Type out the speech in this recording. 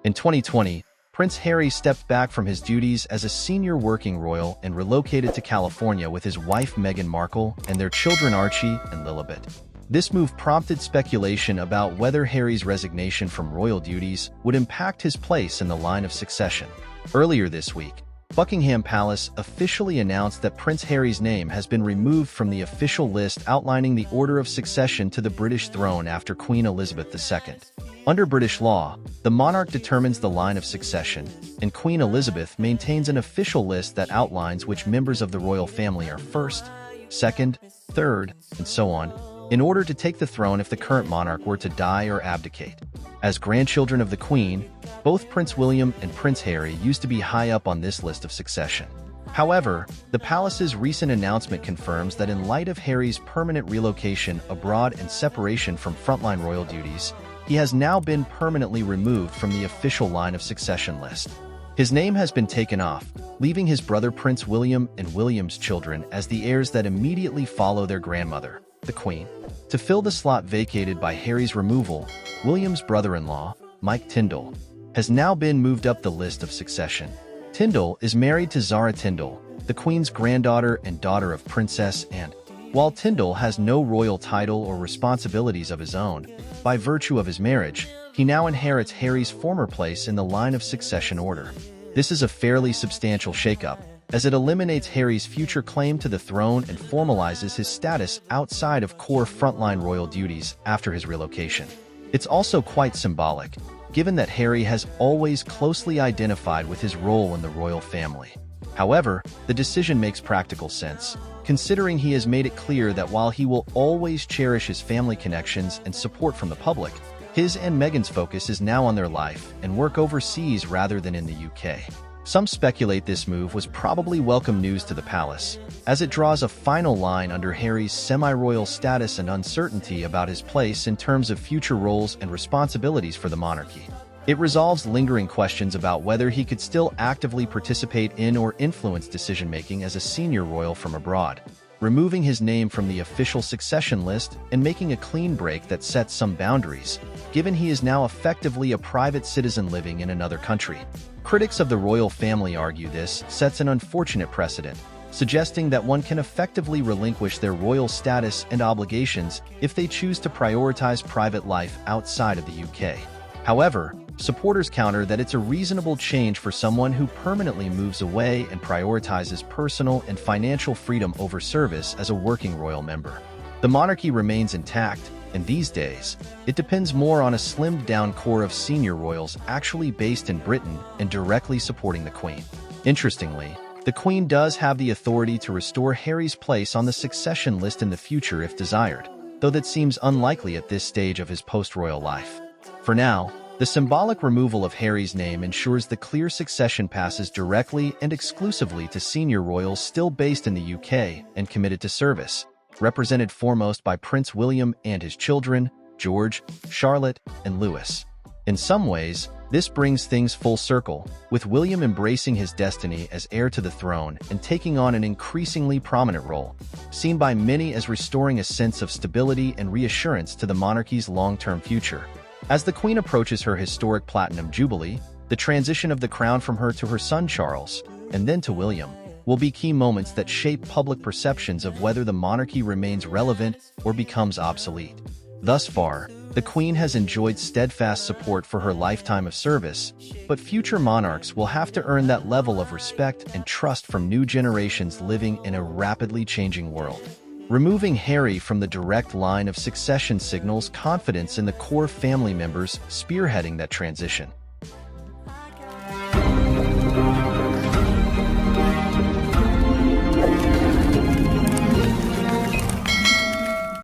In 2020, Prince Harry stepped back from his duties as a senior working royal and relocated to California with his wife Meghan Markle and their children Archie and Lilibet. This move prompted speculation about whether Harry's resignation from royal duties would impact his place in the line of succession. Earlier this week, Buckingham Palace officially announced that Prince Harry's name has been removed from the official list outlining the order of succession to the British throne after Queen Elizabeth II. Under British law, the monarch determines the line of succession, and Queen Elizabeth maintains an official list that outlines which members of the royal family are first, second, third, and so on, in order to take the throne if the current monarch were to die or abdicate. As grandchildren of the Queen, both Prince William and Prince Harry used to be high up on this list of succession. However, the palace's recent announcement confirms that in light of Harry's permanent relocation abroad and separation from frontline royal duties, he has now been permanently removed from the official line of succession list. His name has been taken off, leaving his brother Prince William and William's children as the heirs that immediately follow their grandmother, the Queen. To fill the slot vacated by Harry's removal, William's brother-in-law, Mike Tindall, has now been moved up the list of succession. Tindall is married to Zara Tindall, the Queen's granddaughter and daughter of Princess Anne. While Tindall has no royal title or responsibilities of his own, by virtue of his marriage, he now inherits Harry's former place in the line of succession order. This is a fairly substantial shakeup, as it eliminates Harry's future claim to the throne and formalizes his status outside of core frontline royal duties after his relocation. It's also quite symbolic, given that Harry has always closely identified with his role in the royal family. However, the decision makes practical sense, considering he has made it clear that while he will always cherish his family connections and support from the public, his and Meghan's focus is now on their life and work overseas rather than in the UK. Some speculate this move was probably welcome news to the palace, as it draws a final line under Harry's semi-royal status and uncertainty about his place in terms of future roles and responsibilities for the monarchy. It resolves lingering questions about whether he could still actively participate in or influence decision-making as a senior royal from abroad, removing his name from the official succession list and making a clean break that sets some boundaries, given he is now effectively a private citizen living in another country. Critics of the royal family argue this sets an unfortunate precedent, suggesting that one can effectively relinquish their royal status and obligations if they choose to prioritize private life outside of the UK. However, supporters counter that it's a reasonable change for someone who permanently moves away and prioritizes personal and financial freedom over service as a working royal member. The monarchy remains intact, and these days, it depends more on a slimmed-down core of senior royals actually based in Britain and directly supporting the Queen. Interestingly, the Queen does have the authority to restore Harry's place on the succession list in the future if desired, though that seems unlikely at this stage of his post-royal life. For now, the symbolic removal of Harry's name ensures the clear succession passes directly and exclusively to senior royals still based in the UK and committed to service, represented foremost by Prince William and his children, George, Charlotte, and Louis. In some ways, this brings things full circle, with William embracing his destiny as heir to the throne and taking on an increasingly prominent role, seen by many as restoring a sense of stability and reassurance to the monarchy's long-term future. As the Queen approaches her historic Platinum Jubilee, the transition of the crown from her to her son Charles, and then to William, will be key moments that shape public perceptions of whether the monarchy remains relevant or becomes obsolete. Thus far, the Queen has enjoyed steadfast support for her lifetime of service, but future monarchs will have to earn that level of respect and trust from new generations living in a rapidly changing world. Removing Harry from the direct line of succession signals confidence in the core family members spearheading that transition.